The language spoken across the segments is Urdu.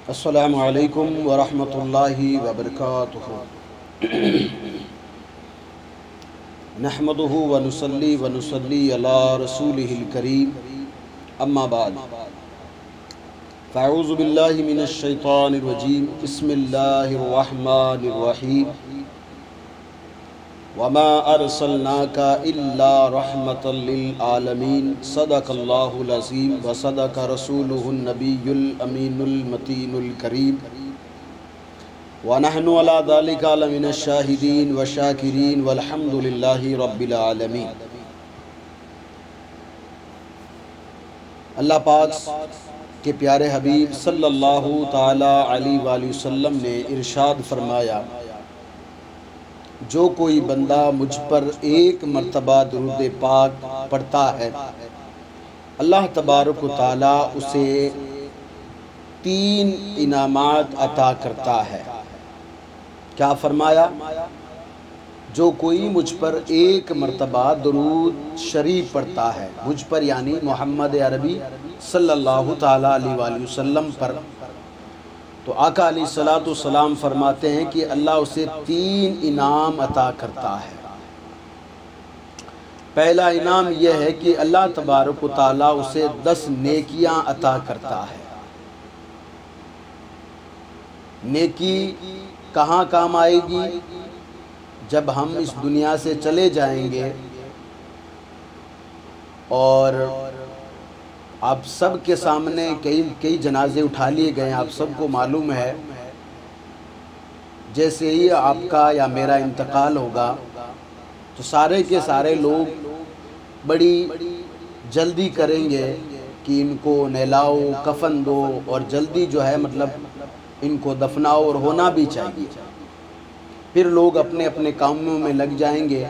السلام علیکم ورحمۃ اللہ وبرکاتہ۔ نحمدہ ونصلی علی رسولہ الکریم، اما بعد فاعوذ باللہ من الشیطان الرجیم، بسم اللہ الرحمن الرحیم۔ وما ارسلناک الا رحمۃ للعالمین، صدق اللہ العظیم وصدق رسولہ النبی الامین المتین الکریم، ونحن علی ذلک لمن الشاہدین والشاکرین والحمد للہ رب العالمین۔ اللہ پاک کے پیارے حبیب صلی اللہ تعالی علیہ وآلہ وسلم نے ارشاد فرمایا، جو کوئی بندہ مجھ پر ایک مرتبہ درود پاک پڑھتا ہے، اللہ تبارک و تعالیٰ اسے 3 انعامات عطا کرتا ہے۔ کیا فرمایا؟ جو کوئی مجھ پر ایک مرتبہ درود شریف پڑھتا ہے، مجھ پر یعنی محمد عربی صلی اللہ تعالیٰ علیہ وآلہ وسلم پر، تو آقا علیہ الصلوۃ والسلام فرماتے ہیں کہ اللہ اسے 3 انعام عطا کرتا ہے۔ پہلا انعام یہ ہے کہ اللہ تبارک و تعالیٰ اسے 10 نیکیاں عطا کرتا ہے۔ نیکی کہاں کام آئے گی؟ جب ہم اس دنیا سے چلے جائیں گے، اور آپ سب کے سامنے کئی جنازے اٹھا لیے گئے ہیں، آپ سب کو معلوم ہے۔ جیسے ہی آپ کا یا میرا انتقال ہوگا تو سارے کے سارے لوگ بڑی جلدی کریں گے کہ ان کو نہلاؤ، کفن دو، اور جلدی جو ہے ان کو دفناؤ، اور ہونا بھی چاہیے۔ پھر لوگ اپنے اپنے کاموں میں لگ جائیں گے۔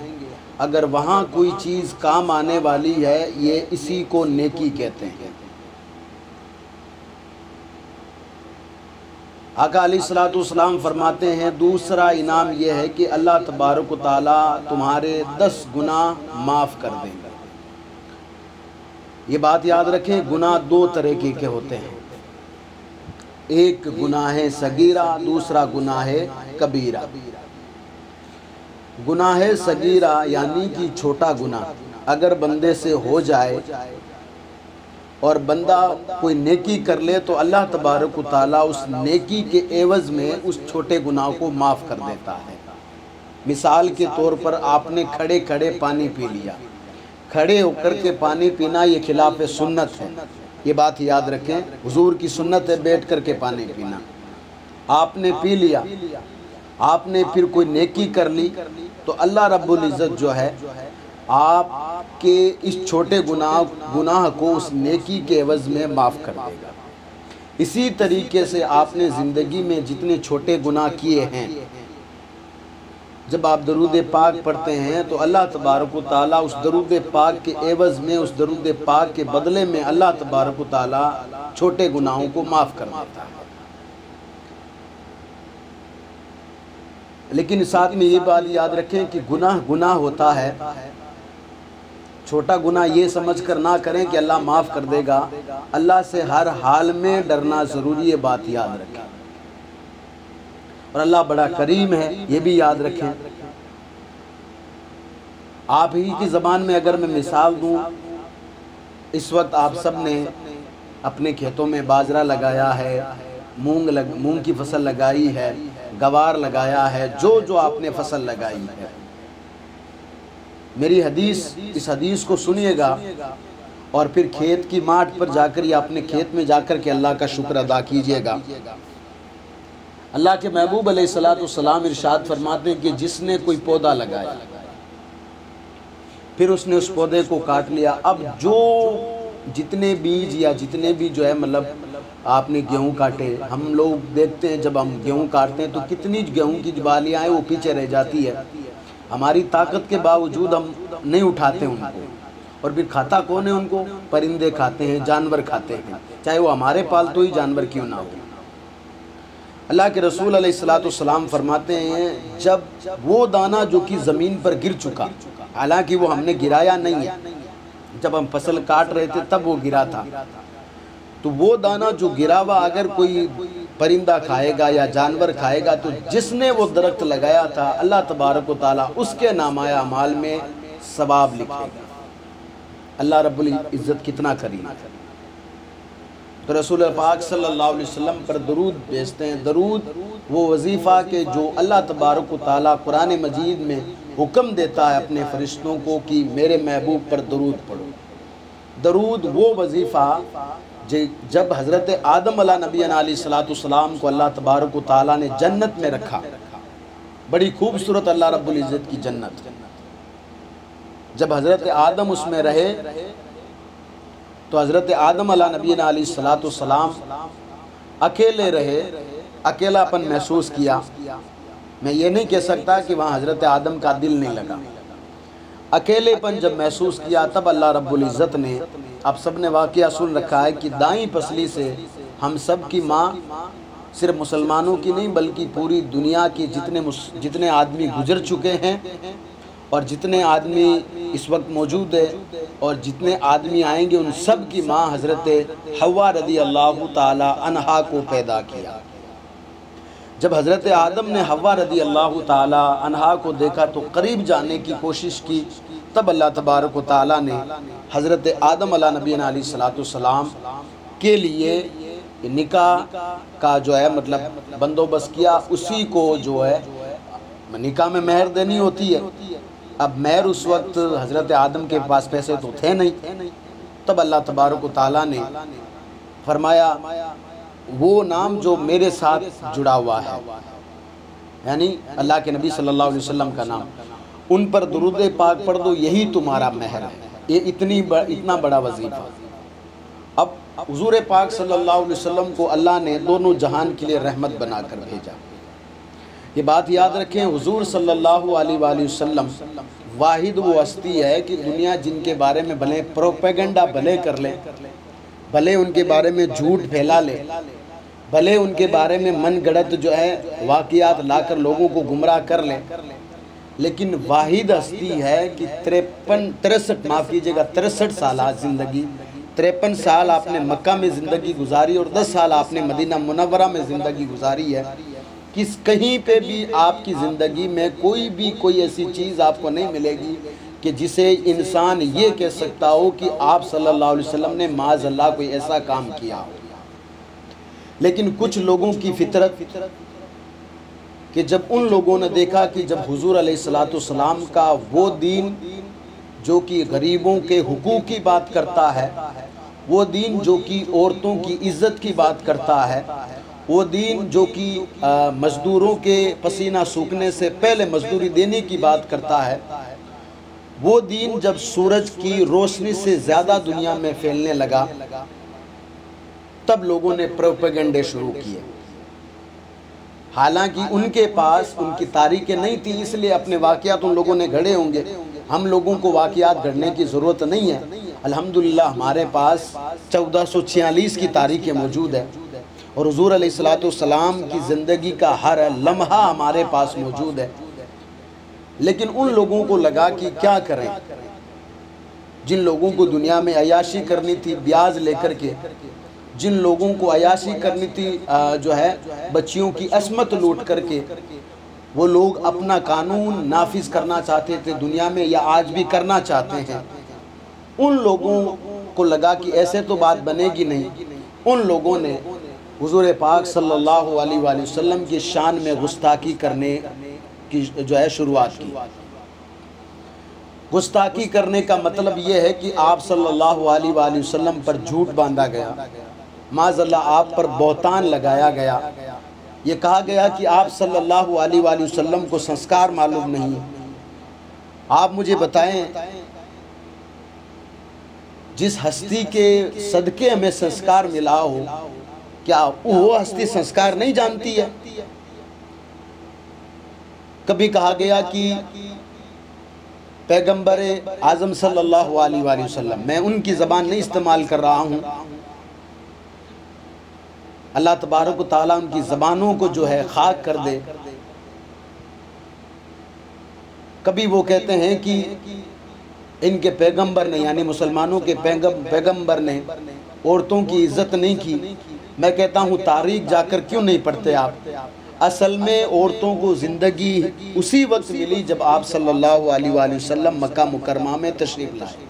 اگر وہاں کوئی چیز کام آنے والی ہے، یہ اسی کو نیکی کہتے ہیں۔ آقا علیہ الصلوۃ والسلام فرماتے ہیں دوسرا انعام یہ ہے کہ اللہ تبارک و تعالیٰ تمہارے 10 گناہ معاف کر دیں گے۔ یہ بات یاد رکھیں، گناہ 2 طریقے کے ہوتے ہیں، ایک گناہ صغیرہ، دوسرا گناہ کبیرہ۔ گناہ صغیرہ یعنی کہ چھوٹا گناہ اگر بندے سے ہو جائے اور بندہ کوئی نیکی کر لے تو اللہ تبارک و تعالیٰ اس نیکی کے عوض میں اس چھوٹے گناہ کو معاف کر دیتا ہے۔ مثال کے طور پر آپ نے کھڑے کھڑے پانی پی لیا، کھڑے ہو کر کے پانی پینا یہ خلاف سنت ہے، یہ بات یاد رکھیں۔ حضور کی سنت ہے بیٹھ کر کے پانی پینا۔ آپ نے پی لیا، آپ نے پھر کوئی نیکی کر لی تو اللہ رب العزت جو ہے آپ کے اس چھوٹے گناہ کو اس نیکی کے عوض میں معاف کر دے گا۔ اسی طریقے سے آپ نے زندگی میں جتنے چھوٹے گناہ کیے ہیں، جب آپ درود پاک پڑھتے ہیں تو اللہ تبارک و تعالیٰ اس درود پاک کے عوض میں، اس درود پاک کے بدلے میں اللہ تبارک و تعالیٰ چھوٹے گناہوں کو معاف کر دیتا ہے۔ لیکن ساتھ میں یہ بات یاد رکھیں کہ گناہ ہوتا ہے، چھوٹا گناہ یہ سمجھ کر نہ کریں کہ اللہ معاف کر دے گا۔ اللہ سے ہر حال میں ڈرنا ضروری ہے، بات یاد رکھیں۔ اور اللہ بڑا کریم ہے، یہ بھی یاد رکھیں۔ آپ ہی کی زبان میں اگر میں مثال دوں، اس وقت آپ سب نے اپنے کھیتوں میں باجرہ لگایا ہے، مونگ کی فصل لگائی ہے، گوار لگایا ہے، جو آپ نے فصل لگائی ہے۔ میری اس حدیث کو سنیے گا، اور پھر کھیت کی ماٹ پر جا کر یا اپنے کھیت میں جا کر کے اللہ کا شکر ادا کیجئے گا۔ اللہ کے محبوب علیہ الصلوۃ والسلام ارشاد فرماتے ہیں کہ جس نے کوئی پودا لگایا، پھر اس نے اس پودے کو کاٹ لیا، اب جتنے بیج یا جتنے بھی جو ہے آپ نے گیہوں کاٹے، ہم لوگ دیکھتے ہیں جب ہم گیہوں کاٹتے ہیں تو کتنی گیہوں کی بالیاں ہیں وہ پیچھے رہ جاتی ہے، ہماری طاقت کے باوجود ہم نہیں اٹھاتے ان کو، اور پھر کھاتا کون ہے ان کو؟ پرندے کھاتے ہیں، جانور کھاتے ہیں، چاہے وہ ہمارے پالتو ہی جانور کیوں نہ ہو۔ اللہ کے رسول علیہ الصلوۃ والسلام فرماتے ہیں جب وہ دانہ جو کہ زمین پر گر چکا، حالانکہ وہ ہم نے گرایا نہیں ہے، جب ہم فصل کاٹ رہے تھے تب وہ گرا تھا، تو وہ دانہ جو گرا ہوا اگر کوئی پرندہ کھائے گا یا جانور کھائے گا، تو جس نے وہ درخت لگایا تھا اللہ تبارک و تعالیٰ اس کے نامہ اعمال میں ثواب لکھے گا۔ اللہ رب العزت کتنا کریم ہے۔ تو رسول پاک صلی اللہ علیہ وسلم پر درود بھیجتے ہیں۔ درود وہ وظیفہ کہ جو اللہ تبارک و تعالیٰ قرآن مجید میں حکم دیتا ہے اپنے فرشتوں کو کہ میرے محبوب پر درود پڑھو۔ درود وہ وظیفہ جب حضرت آدم علیہ نبی علیہ السلام کو اللہ تبارک و تعالیٰ نے جنت میں رکھا، بڑی خوبصورت اللہ رب العزت کی جنت، جب حضرت آدم اس میں رہے تو حضرت آدم علیہ نبی علیہ السلام اکیلے رہے، اکیلا پن محسوس کیا۔ میں یہ نہیں کہہ سکتا کہ وہاں حضرت آدم کا دل نہیں لگا، اکیلے پن جب محسوس کیا تب اللہ رب العزت نے، آپ سب نے واقعہ سن رکھا ہے کہ دائیں پسلی سے ہم سب کی ماں، صرف مسلمانوں کی نہیں بلکہ پوری دنیا کی جتنے آدمی گزر چکے ہیں اور جتنے آدمی اس وقت موجود ہے اور جتنے آدمی آئیں گے، ان سب کی ماں حضرت حوا رضی اللہ تعالی عنہا کو پیدا کیا۔ جب حضرت آدم نے حوا رضی اللہ تعالی عنہا کو دیکھا تو قریب جانے کی کوشش کی، تب اللہ تبارک و تعالیٰ نے حضرت آدم علیہ نبی علیہ السلام کے لیے نکاح کا جو ہے مطلب بندوبست کیا۔ اسی کو جو ہے نکاح میں مہر دینی ہوتی ہے، اب مہر اس وقت حضرت آدم کے پاس پیسے تو تھے نہیں، تب اللہ تبارک و تعالیٰ نے فرمایا وہ نام جو میرے ساتھ جڑا ہوا ہے، یعنی اللہ کے نبی صلی اللہ علیہ وسلم کا نام، ان پر درود پاک پڑھ دو، یہی تمہارا مہر ہے۔ یہ اتنا بڑا وظیفہ۔ اب حضور پاک صلی اللہ علیہ وسلم کو اللہ نے دونوں جہان کے لیے رحمت بنا کر بھیجا۔ یہ بات یاد رکھیں، حضور صلی اللہ علیہ وآلہ وسلم واحد وہ ہستی ہے کہ دنیا جن کے بارے میں بھلے پروپیگنڈا بھلے کر لیں، بھلے ان کے بارے میں جھوٹ پھیلا لے، بھلے ان کے بارے میں من گڑت جو ہے واقعات لا کر لوگوں کو گمراہ کر لیں، لیکن واحد ہستی ہے کہ 63 سالہ زندگی، 53 سال آپ نے مکہ میں زندگی گزاری اور 10 سال آپ نے مدینہ منورہ میں زندگی گزاری ہے۔ کہیں پہ بھی آپ کی زندگی میں کوئی ایسی چیز آپ کو نہیں ملے گی کہ جسے انسان یہ کہہ سکتا ہو کہ آپ صلی اللہ علیہ وسلم نے معاذ اللہ کوئی ایسا کام کیا ہو۔ لیکن کچھ لوگوں کی فطرت کہ جب ان لوگوں نے دیکھا کہ جب حضور علیہ السلام کا وہ دین جو کہ غریبوں کے حقوق کی بات کرتا ہے، وہ دین جو کہ عورتوں کی عزت کی بات کرتا ہے، وہ دین جو کہ مزدوروں کے پسینہ سوکھنے سے پہلے مزدوری دینے کی بات کرتا ہے، وہ دین جب سورج کی روشنی سے زیادہ دنیا میں پھیلنے لگا تب لوگوں نے پروپیگنڈے شروع کیے۔ حالانکہ ان کے پاس ان کی تاریخیں نہیں تھی، اس لیے اپنے واقعات ان لوگوں نے گھڑے ہوں گے۔ ہم لوگوں کو واقعات گھڑنے کی ضرورت نہیں ہے، الحمدللہ ہمارے پاس 1446 کی تاریخیں موجود ہے اور حضور علیہ السلام کی زندگی کا ہر لمحہ ہمارے پاس موجود ہے۔ لیکن ان لوگوں کو لگا کہ کیا کریں، جن لوگوں کو دنیا میں عیاشی کرنی تھی بیاج لے کر کے، جن لوگوں کو عیاشی کرنی تھی جو ہے بچیوں کی عصمت لوٹ کر کے، وہ لوگ اپنا قانون نافذ کرنا چاہتے تھے دنیا میں یا آج بھی کرنا چاہتے ہیں۔ ان لوگوں کو لگا کہ ایسے تو بات بنے گی نہیں، ان لوگوں نے حضور پاک صلی اللہ علیہ وآلہ وسلم کی شان میں گستاخی کرنے کی جو ہے شروعات کی۔ گستاخی کرنے کا مطلب یہ ہے کہ آپ صلی اللہ علیہ وآلہ وسلم پر جھوٹ باندھا گیا، معاذ اللہ آپ پر بہتان لگایا گیا، یہ کہا گیا کہ آپ صلی اللہ علیہ وآلہ وسلم کو سنسکار معلوم نہیں۔ آپ مجھے بتائیں جس ہستی کے صدقے ہمیں سنسکار ملا ہو، کیا وہ ہستی سنسکار نہیں جانتی ہے؟ کبھی کہا گیا کہ پیغمبر اعظم صلی اللہ علیہ وآلہ وسلم، میں ان کی زبان نہیں استعمال کر رہا ہوں، اللہ تبارک و تعالیٰ ان کی زبانوں کو جو ہے خاک کر دے۔ کبھی وہ کہتے ہیں کہ ان کے پیغمبر نے یعنی مسلمانوں کے پیغمبر نے عورتوں کی عزت نہیں کی، میں کہتا ہوں تاریخ جا کر کیوں نہیں پڑھتے آپ؟ اصل میں عورتوں کو زندگی اسی وقت ملی جب آپ صلی اللہ علیہ وآلہ وسلم مکہ مکرمہ میں تشریف لائے۔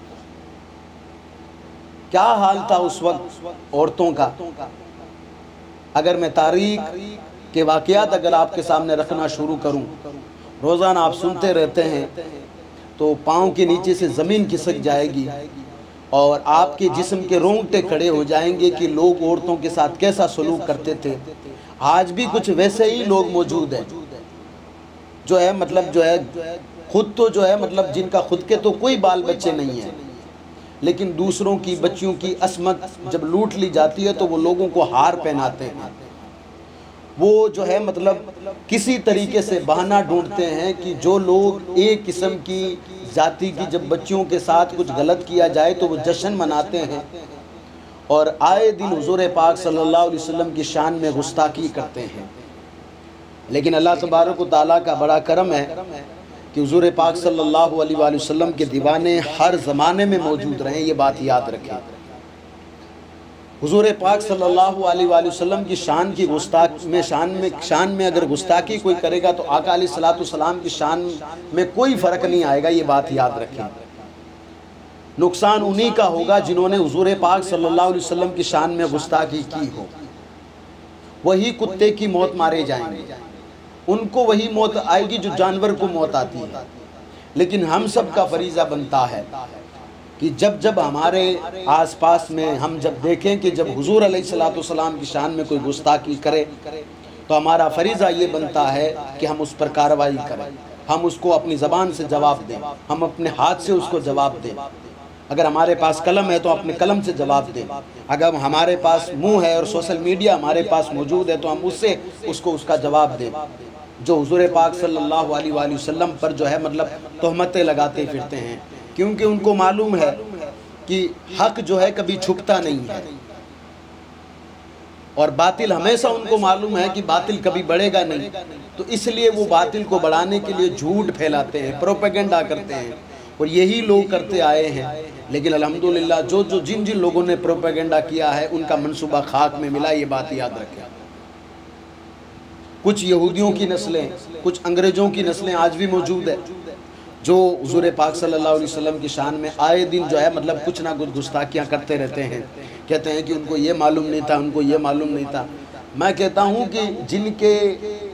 کیا حال تھا اس وقت عورتوں کا؟ اگر میں تاریخ کے واقعات اگر آپ کے سامنے رکھنا شروع کروں، روزانہ آپ سنتے رہتے ہیں تو پاؤں کے نیچے سے زمین کھسک جائے گی اور آپ کے جسم کے رونگٹے کھڑے ہو جائیں گے کہ لوگ عورتوں کے ساتھ کیسا سلوک کرتے تھے۔ آج بھی کچھ ویسے ہی لوگ موجود ہیں جو ہے خود تو مطلب جن کا خود کے تو کوئی بال بچے نہیں ہیں، لیکن دوسروں کی بچیوں کی عصمت جب لوٹ لی جاتی ہے تو وہ لوگوں کو ہار پہناتے ہیں۔ وہ مطلب کسی طریقے سے بہانہ ڈھونڈتے ہیں کہ جو لوگ ایک قسم کی ذاتی کی جب بچیوں کے ساتھ کچھ غلط کیا جائے تو وہ جشن مناتے ہیں اور آئے دن حضور پاک صلی اللہ علیہ وسلم کی شان میں گستاخی کرتے ہیں۔ لیکن اللہ تبارک و تعالیٰ کا بڑا کرم ہے کہ حضور پاک صلی اللہ علیہ وآلہ وسلم کے دیوانے ہر زمانے میں موجود رہیں، یہ بات یاد رکھیں۔ حضور پاک صلی اللہ علیہ وآلہ وسلم کی شان میں اگر گستاخی کوئی کرے گا تو آقا علیہ السلام کی شان میں کوئی فرق نہیں آئے گا، یہ بات یاد رکھیں۔ نقصان انہی کا ہوگا جنہوں نے حضور پاک صلی اللہ علیہ وسلم کی شان میں گستاخی کی ہو۔ وہی کتے کی موت مارے جائیں گے، ان کو وہی موت آئے گی جو جانور کو موت آتی ہے۔ لیکن ہم سب کا فریضہ بنتا ہے کہ جب ہمارے آس پاس میں ہم جب دیکھیں کہ جب حضور علیہ السلام کی شان میں کوئی گستاخی کرے تو ہمارا فریضہ یہ بنتا ہے کہ ہم اس پر کارروائی کریں، ہم اس کو اپنی زبان سے جواب دیں، ہم اپنے ہاتھ سے اس کو جواب دیں۔ اگر ہمارے پاس قلم ہے تو اپنے قلم سے جواب دیں، اگر ہمارے پاس منہ ہے اور سوشل میڈیا ہمارے پاس موجود ہے تو ہم اس کو اس کا جواب دیں۔ جو حضور پاک صلی اللہ علیہ وآلہ وسلم پر مطلب تہمتیں لگاتے پھرتے ہیں، کیونکہ ان کو معلوم ہے کہ حق کبھی چھپتا نہیں ہے اور باطل ہمیشہ ان کو معلوم ہے کہ باطل کبھی بڑھے گا نہیں، تو اس لیے وہ باطل کو بڑھانے کے لیے جھوٹ پھیلاتے ہیں، پروپیگنڈا کرتے ہیں، اور یہی لوگ کرتے آئے ہیں۔ لیکن الحمدللہ جن لوگوں نے پروپیگنڈا کیا ہے ان کا منصوبہ خاک میں ملا، یہ بات یاد رکھیں۔ کچھ یہودیوں کی نسلیں، کچھ انگریزوں کی نسلیں آج بھی موجود ہیں جو حضور پاک صلی اللہ علیہ وسلم کی شان میں آئے دن مطلب کچھ نہ کچھ گستاخیاں کرتے رہتے ہیں، کہتے ہیں کہ ان کو یہ معلوم نہیں تھا، ان کو یہ معلوم نہیں تھا۔ میں کہتا ہوں کہ جن کے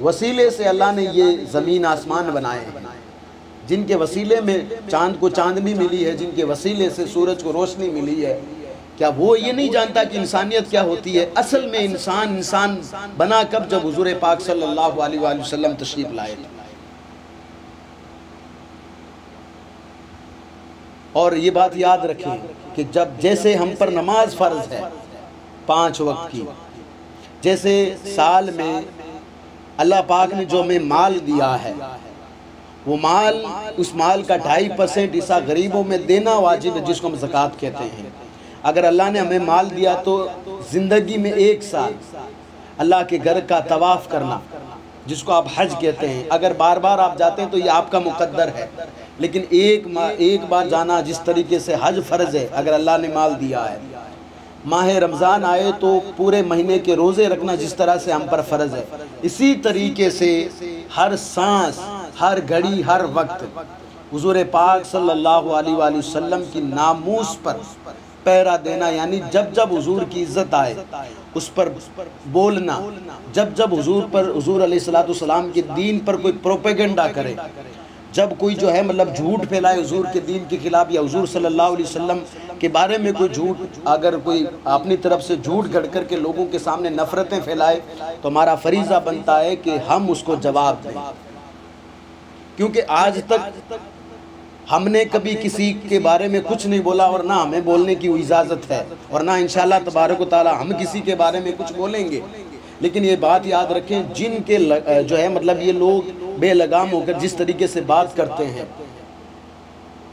وسیلے سے اللہ نے یہ زمین آسمان بنائے ہیں، جن کے وسیلے میں چاند کو چاندنی ملی ہے، جن کے وسیلے سے سورج کو روشنی ملی ہے، کیا وہ یہ نہیں جانتا کہ انسانیت کیا ہوتی ہے؟ اصل میں انسان بنا کب؟ جب حضور پاک صلی اللہ علیہ وآلہ وسلم تشریف لائے تھے۔ اور یہ بات یاد رکھیں کہ جیسے ہم پر نماز فرض ہے 5 وقت کی، جیسے سال میں اللہ پاک نے جو ہمیں مال دیا ہے، وہ اس مال کا 2.5% حصہ غریبوں میں دینا واجب ہے، جس کو ہم زکوٰۃ کہتے ہیں۔ اگر اللہ نے ہمیں مال دیا تو زندگی میں 1 سال اللہ کے گھر کا طواف کرنا، جس کو آپ حج کہتے ہیں، اگر بار بار آپ جاتے ہیں تو یہ آپ کا مقدر ہے، لیکن ایک بار جانا جس طریقے سے حج فرض ہے، اگر اللہ نے مال دیا ہے۔ ماہ رمضان آئے تو پورے مہینے کے روزے رکھنا جس طرح سے ہم پر فرض ہے، اسی طریقے سے ہر سانس، ہر گھڑی، ہر وقت حضور پاک صلی اللہ علیہ وآلہ وسلم کی ناموس پر پہرا دینا، یعنی جب حضور کی عزت آئے اس پر بولنا، جب حضور علیہ السلام کے دین پر کوئی پروپیگنڈا کرے، جب کوئی مطلب جھوٹ پھیلائے حضور کے دین کے خلاف، یا حضور صلی اللہ علیہ وسلم کے بارے میں کوئی جھوٹ، اگر کوئی اپنی طرف سے جھوٹ گھڑ کر کے لوگوں کے سامنے نفرتیں پھیلائے تو ہمارا فریضہ بنتا ہے کہ ہم اس کو جواب دیں، کیونکہ آج تک ہم نے کبھی کسی کے بارے میں کچھ نہیں بولا اور نہ ہمیں بولنے کی اجازت ہے، اور نہ انشاءاللہ تبارک و تعالی ہم کسی کے بارے میں کچھ بولیں گے۔ لیکن یہ بات یاد رکھیں، جن کے مطلب یہ لوگ بے لگام ہو کر جس طریقے سے بات کرتے ہیں،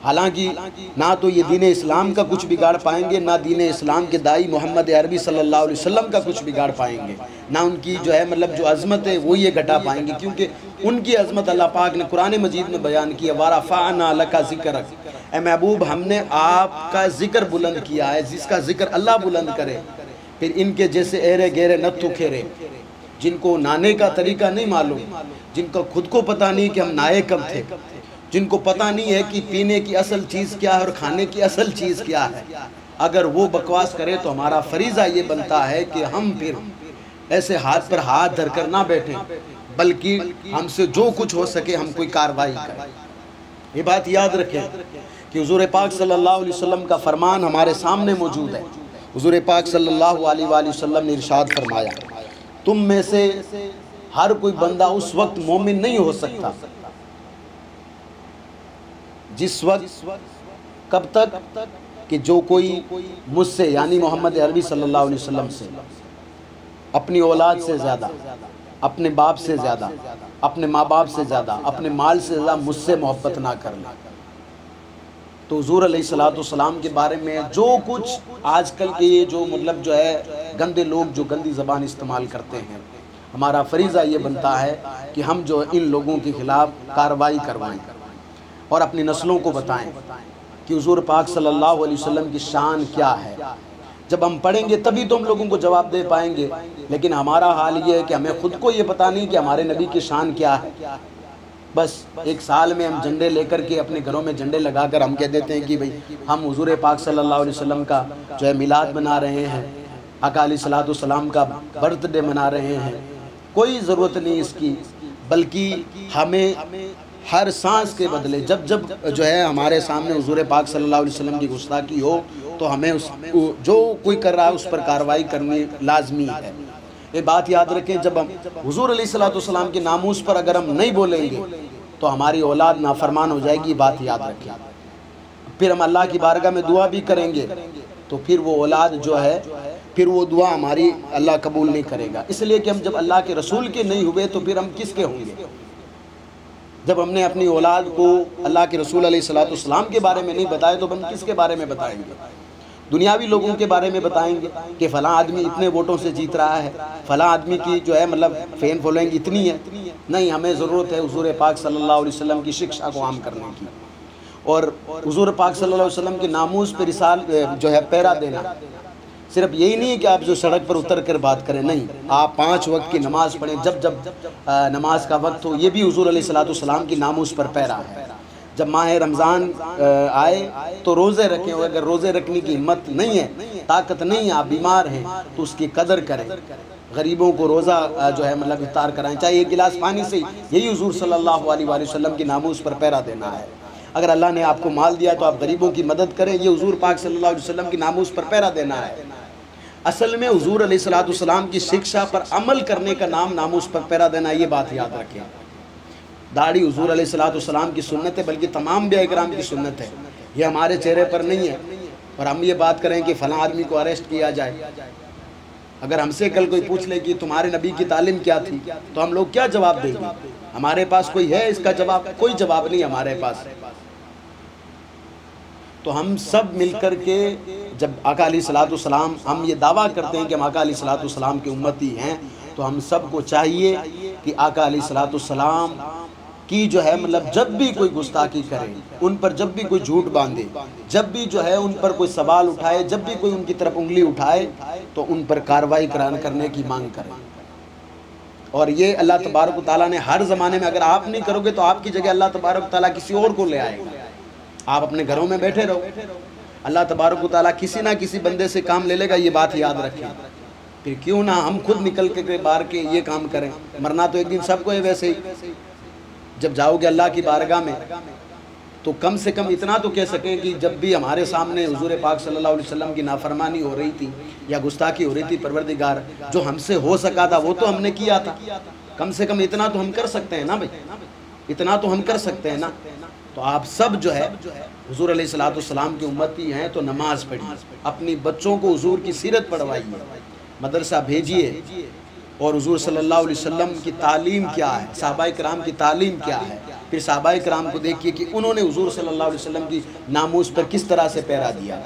حالانکہ نہ تو یہ دین اسلام کا کچھ بگاڑ پائیں گے، نہ دین اسلام کے داعی محمد عربی صلی اللہ علیہ وسلم کا کچھ بگاڑ پائیں گے، نہ ان کی مطلب جو عظمت ہے وہ یہ گھٹا پائیں گے، کیونکہ ان کی عظمت اللہ پاک نے قرآن مجید میں بیان کی ہے، وَرَفَعْنَا لَكَ ذِكْرَكَ، اے محبوب ہم نے آپ کا ذکر بلند کیا ہے، جس کا ذکر اللہ بلند کرے، پھر ان کے جیسے ایرے گیرے نتھو کھیرے، جن کو نانے کا طریقہ نہیں معلوم، جن کو خود کو پتہ نہیں کہ ہم نائے کب تھے، جن کو پتہ نہیں ہے کہ پینے کی اصل چیز کیا ہے اور کھانے کی اصل چیز کیا ہے، اگر وہ بکواس کرے تو ہمارا فریضہ یہ بنتا ہے کہ ہم پھر ایسے ہاتھ پر ہاتھ دھر کر نہ بیٹھیں، بلکہ ہم سے جو کچھ ہو سکے ہم کوئی کارروائی کریں۔ یہ بات یاد رکھیں کہ حضور پاک صلی اللہ علیہ وسلم کا فرمان ہمارے سامنے موجود ہے۔ حضور پاک صلی اللہ علیہ وآلہ وسلم نے ارشاد فرمایا، تم میں سے ہر کوئی بندہ اس وقت مومن نہیں ہو سکتا جس وقت، کب تک کہ جو کوئی مجھ سے یعنی محمد عربی صلی اللہ علیہ وسلم سے اپنی اولاد سے زیادہ، اپنے باپ سے زیادہ، اپنے ماں باپ سے زیادہ، اپنے مال سے زیادہ مجھ سے محبت نہ کر لے۔ تو حضور علیہ السلام کے بارے میں جو کچھ آج کل کے یہ جو مطلب جو ہے گندے لوگ جو گندی زبان استعمال کرتے ہیں، ہمارا فریضہ یہ بنتا ہے کہ ہم جو ان لوگوں کے خلاف کارروائی کروائیں اور اپنی نسلوں کو بتائیں کہ حضور پاک صلی اللہ علیہ وسلم کی شان کیا ہے۔ جب ہم پڑھیں گے تبھی تو ہم لوگوں کو جواب دے پائیں گے، لیکن ہمارا حال یہ ہے کہ ہمیں خود کو یہ پتہ نہیں کہ ہمارے نبی کی شان کیا ہے۔ بس ایک سال میں ہم جھنڈے لے کر کے اپنے گھروں میں جھنڈے لگا کر ہم کہہ دیتے ہیں کہ بھئی ہم حضور پاک صلی اللہ علیہ وسلم کا جو ہے میلاد منا رہے ہیں، آقا علیہ السلام کا برتھ ڈے منا رہے ہیں۔ کوئی ضرورت نہیں اس کی، بلکہ ہمیں ہر سانس کے بدلے جب جو ہے ہمارے سامنے حضور پاک صلی اللہ علیہ وسلم کی گستاخی ہو تو ہمیں جو کوئی کر رہا ہے اس پر کارروائی کرنی لازمی ہے۔ یہ بات یاد رکھیں، جب ہم حضور علیہ السلام کے ناموس پر اگر ہم نہیں بولیں گے تو ہماری اولاد نافرمان ہو جائے گی، یہ بات یاد رکھیں۔ پھر ہم اللہ کی بارگاہ میں دعا بھی کریں گے تو پھر وہ اولاد جو ہے پھر وہ دعا ہماری اللہ قبول نہیں کرے گا، اس لیے کہ ہم جب اللہ کے رسول کے نہیں ہوئے تو پھر ہم کس کے ہوں گے؟ جب ہم نے اپنی اولاد کو اللہ کے رسول علیہ السلام کے بارے میں نہیں بتائے تو ہم کس کے بارے میں بتائیں گے؟ دنیاوی لوگوں کے بارے میں بتائیں گے کہ فلاں آدمی اتنے ووٹوں سے جیت رہا ہے، فلاں آدمی کی جو ہے مطلب فین فالوئنگ اتنی ہے۔ نہیں، ہمیں ضرورت ہے حضور پاک صلی اللہ علیہ وسلم کی شکشا کو عام کرنے کی، اور حضور پاک صلی اللہ علیہ وسلم کے ناموس پہ جو ہے پیرا دینا۔ صرف یہی نہیں ہے کہ آپ جو سڑک پر اتر کر بات کریں، نہیں، آپ 5 وقت کی نماز پڑھیں جب نماز کا وقت ہو، یہ بھی حضور علیہ السلام کی ناموس پر پیرا ہے۔ جب ماہ رمضان آئے تو روزے رکھیں، اور اگر روزے رکھنے کی ہمت نہیں ہے، طاقت نہیں ہے، آپ بیمار ہیں تو اس کی قدر کریں، غریبوں کو روزہ جو ہے مطلب افطار کرائیں، چاہے ایک گلاس پانی سے، یہی حضور صلی اللہ علیہ وآلہ وسلم کی ناموس پر پیرا دینا ہے۔ اگر اللہ نے آپ کو مال دیا تو آپ غریبوں کی مدد کریں، یہ حضور پاک صلی اللہ علیہ وسلم کی ناموس پر پیرا دینا ہے۔ اصل میں حضور علیہ السلام کی شکشا پر عمل کرنے کا نام ناموس پر پیرا دینا، یہ بات یاد رکھیں۔ داڑھی حضور علیہ السلام کی سنت ہے، بلکہ تمام انبیاء کرام کی سنت ہے، یہ ہمارے چہرے پر نہیں ہے۔ اور ہم یہ بات کریں کہ فلاں آدمی کو اریسٹ کیا جائے، اگر ہم سے کل کوئی پوچھ لے کہ تمہارے نبی کی تعلیم کیا تھی تو ہم لوگ کیا جواب دیں گے؟ ہمارے پاس کوئی ہے اس کا جواب؟ کوئی جواب نہیں ہمارے پاس۔ تو ہم سب مل کر کے جب آقا علیہ السلام ہم یہ دعویٰ کرتے ہیں کہ ہم آقا علیہ السلام کے امتی ہیں، تو ہم سب کو چاہیے کہ آقا علیہ السلام کی جو ہے مطلب جب بھی کوئی گستاخی کرے، ان پر جب بھی کوئی جھوٹ باندھے، جب بھی جو ہے ان پر کوئی سوال اٹھائے، جب بھی کوئی ان کی طرف انگلی اٹھائے تو ان پر کارروائی کرنے کی مانگ کریں۔ اور یہ اللہ تبارک و تعالیٰ نے ہر زمانے میں، اگر آپ نہیں کرو گے تو آپ کی جگہ اللہ تبارک و تعالیٰ کسی اور کو لے آئے گا۔ آپ اپنے گھروں میں بیٹھے رہو، اللہ تبارک و تعالیٰ کسی نہ کسی بندے سے کام لے لے گا، یہ بات یاد رکھیں۔ پھر کیوں نہ ہم خود نکل کے باہر کے یہ کام کریں، مرنا تو ایک دن سب کو ہے۔ ویسے ہی جب جاؤ گے اللہ کی بارگاہ میں تو کم سے کم اتنا تو کہہ سکیں کہ جب بھی ہمارے سامنے حضور پاک صلی اللہ علیہ وسلم کی نافرمانی ہو رہی تھی یا گستاخی ہو رہی تھی، پروردگار جو ہم سے ہو سکا تھا وہ تو ہم نے کیا تھا، کم سے کم اتنا تو ہم کر سکتے ہیں نا بھائی، اتنا تو ہم کر سکتے ہیں نا۔ تو آپ سب جو ہے حضور علیہ السلام کی امتی ہیں تو نماز پڑھیے، اپنی بچوں کو حضور کی سیرت پڑھوائیے، مدرسہ بھیجیے، اور حضور صلی اللہ علیہ وسلم کی تعلیم کیا ہے، صحابہ کرام کی تعلیم کیا ہے، پھر صحابہ کرام کو دیکھیے کہ انہوں نے حضور صلی اللہ علیہ وسلم کی ناموس پر کس طرح سے پیرا دیا۔